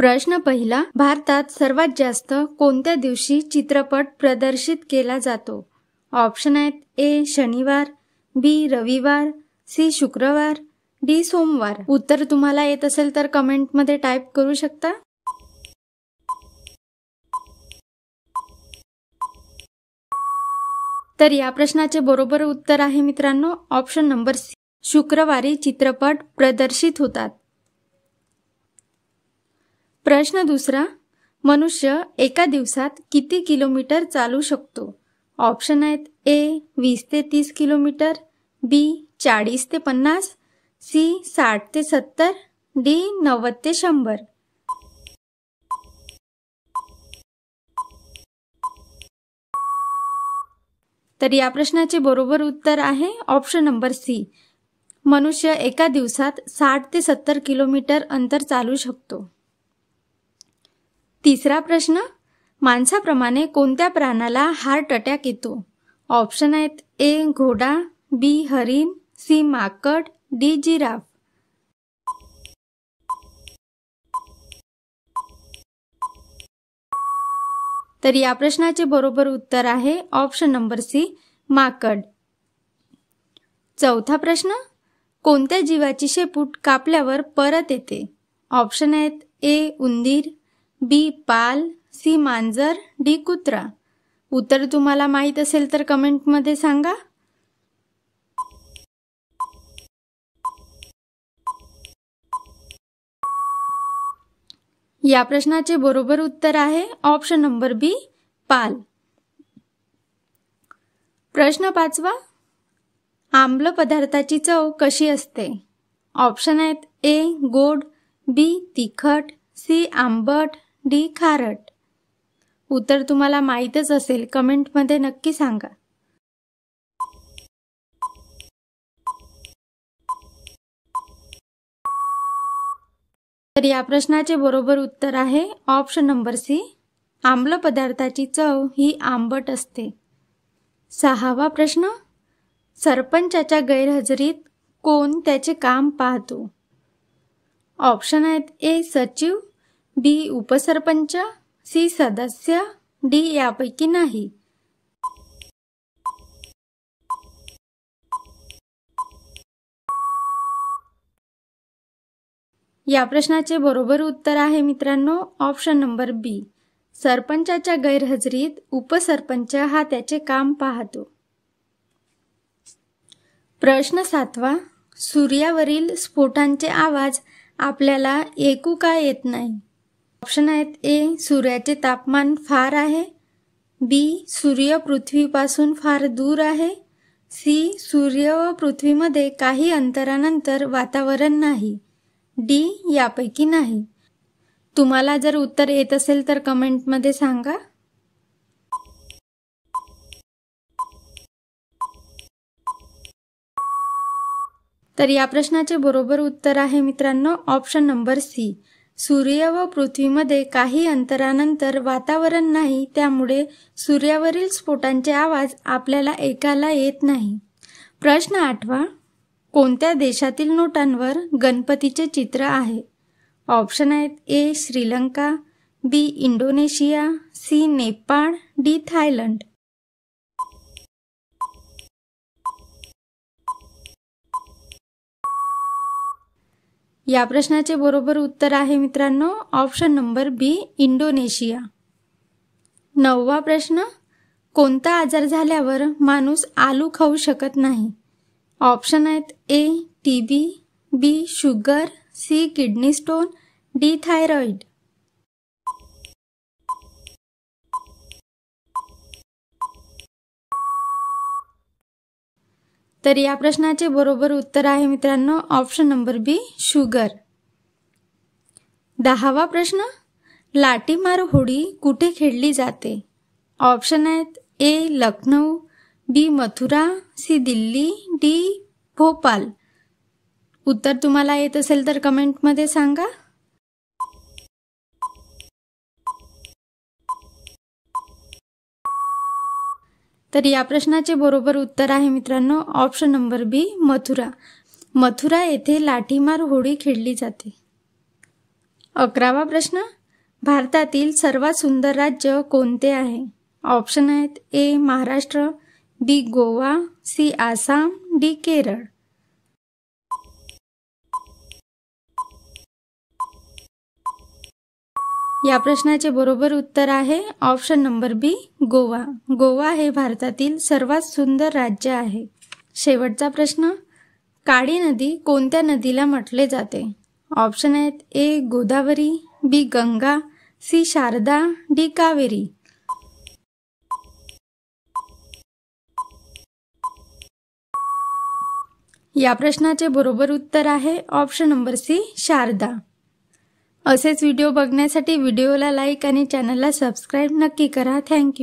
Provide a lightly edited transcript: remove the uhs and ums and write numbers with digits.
प्रश्न पहिला, भारतात सर्वात जास्त कोणत्या दिवशी चित्रपट प्रदर्शित केला जातो? ऑप्शन आहेत ए शनिवार, बी रविवार, सी शुक्रवार, डी सोमवार. उत्तर तुम्हाला येत असेल तर कमेंटमध्ये टाईप करू शकता. तर या प्रश्नाचे बरोबर उत्तर आहे मित्रांनो ऑप्शन नंबर सी, शुक्रवारी चित्रपट प्रदर्शित होतात. प्रश्न दुसरा, मनुष्य एका दिवसात किती किलोमीटर चालू शकतो? ऑप्शन आहेत ए 20 ते 30 किलोमीटर, बी 40 ते 50, सी 60 ते 70, डी 90 ते 100. तर या प्रश्नाचे बरोबर उत्तर आहे ऑप्शन नंबर सी, मनुष्य एका दिवसात 60 ते 70 किलोमीटर अंतर चालू शकतो. तिसरा प्रश्न, माणसाप्रमाणे कोणत्या प्राण्याला हार्ट अटॅक येतो? ऑप्शन आहेत ए घोडा, बी हरिण, सी माकड, डी जिराफ. तर या प्रश्नाचे बरोबर उत्तर आहे ऑप्शन नंबर सी, माकड. चौथा प्रश्न, कोणत्या जीवाची शेपूट कापल्यावर परत येते? ऑप्शन आहेत ए उंदीर, बी पाल, सी मांजर, डी कुत्रा. उत्तर तुम्हाला माहित असेल तर कमेंटमध्ये सांगा. या प्रश्नाचे बरोबर उत्तर आहे ऑप्शन नंबर बी, पाल. प्रश्न पाचवा, आम्ल पदार्थाची चव कशी असते? ऑप्शन आहेत ए गोड, बी तिखट, सी आंबट, डी खारट. उत्तर तुम्हाला माहीतच असेल कमेंटमध्ये नक्की सांगा. तर या प्रश्नाचे बरोबर उत्तर आहे ऑप्शन नंबर सी, आम्ल पदार्थाची चव ही आंबट असते. सहावा प्रश्न, सरपंचाच्या गैरहजेरीत कोण त्याचे काम पाहतो? ऑप्शन आहेत ए सचिव, बी उपसरपंच, सी सदस्य, डी यापैकी नाही. या प्रश्नाचे बरोबर उत्तर आहे मित्रांनो ऑप्शन नंबर बी, सरपंचाच्या गैरहजेरीत उपसरपंच हा त्याचे काम पाहतो. प्रश्न सातवा, सूर्यावरील स्फोटांचे आवाज आपल्याला ऐकू का येत नाही? ऑप्शन आहेत ए सूर्याचे तापमान फार आहे, बी सूर्य पृथ्वीपासून फार दूर आहे, सी सूर्य व पृथ्वीमध्ये काही अंतरानंतर वातावरण नाही, डी यापैकी नाही. तुम्हाला जर उत्तर येत असेल तर कमेंटमध्ये सांगा. तर या प्रश्नाचे बरोबर उत्तर आहे मित्रांनो ऑप्शन नंबर सी, सूर्य व पृथ्वीमध्ये काही अंतरानंतर वातावरण नाही, त्यामुळे सूर्यावरील स्फोटांचे आवाज आपल्याला ऐकायला येत नाही. प्रश्न आठवा, कोणत्या देशातील नोटांवर गणपतीचे चित्र आहे? ऑप्शन आहेत A Sri Lanka, B Indonesia, C Nepal, D Thailand. या प्रश्नाचे बरोबर उत्तर आहे मित्रांनो ऑप्शन नंबर बी इंडोनेशिया. नववा प्रश्न, कोणता आजार झाल्यावर माणूस आलू खाऊ शकत नाही? ऑप्शन आहेत A TB, B sugar, C kidney stone, D thyroid. तर या प्रश्नाचे बरोबर उत्तर आहे मित्रांनो ऑप्शन नंबर बी शुगर. 10वा प्रश्न, लाठीमार होळी कुठे खेळली जाते? ऑप्शन आहेत A Lucknow, B Mathura, C Delhi, D Bhopal. उत्तर तुम्हाला येत असेल तर कमेंटमध्ये सांगा. तर या प्रश्नाचे बरोबर उत्तर आहे मित्रांनो ऑप्शन नंबर बी मथुरा. मथुरा येथे लाठीमार होळी खेळली जाते. 11वा प्रश्न, भारतातील सर्वात सुंदर राज्य कोणते आहे? ऑप्शन आहेत ए महाराष्ट्र, बी गोवा, सी आसाम, डी केरळ. या प्रश्नाचे बरोबर उत्तर आहे ऑप्शन नंबर बी गोवा. गोवा हे भारतातील सर्वात सुंदर राज्य आहे. शेवटचा प्रश्न, काळी नदी कोणत्या नदीला म्हटले जाते? ऑप्शन आहेत ए गोदावरी, बी गंगा, सी शारदा, डी कावेरी. या प्रश्नाचे बरोबर उत्तर आहे ऑप्शन नंबर सी शारदा. असेच व्हिडिओ बघण्यासाठी व्हिडिओला लाईक आणि चॅनलला सबस्क्राईब नक्की करा. थँक्यू.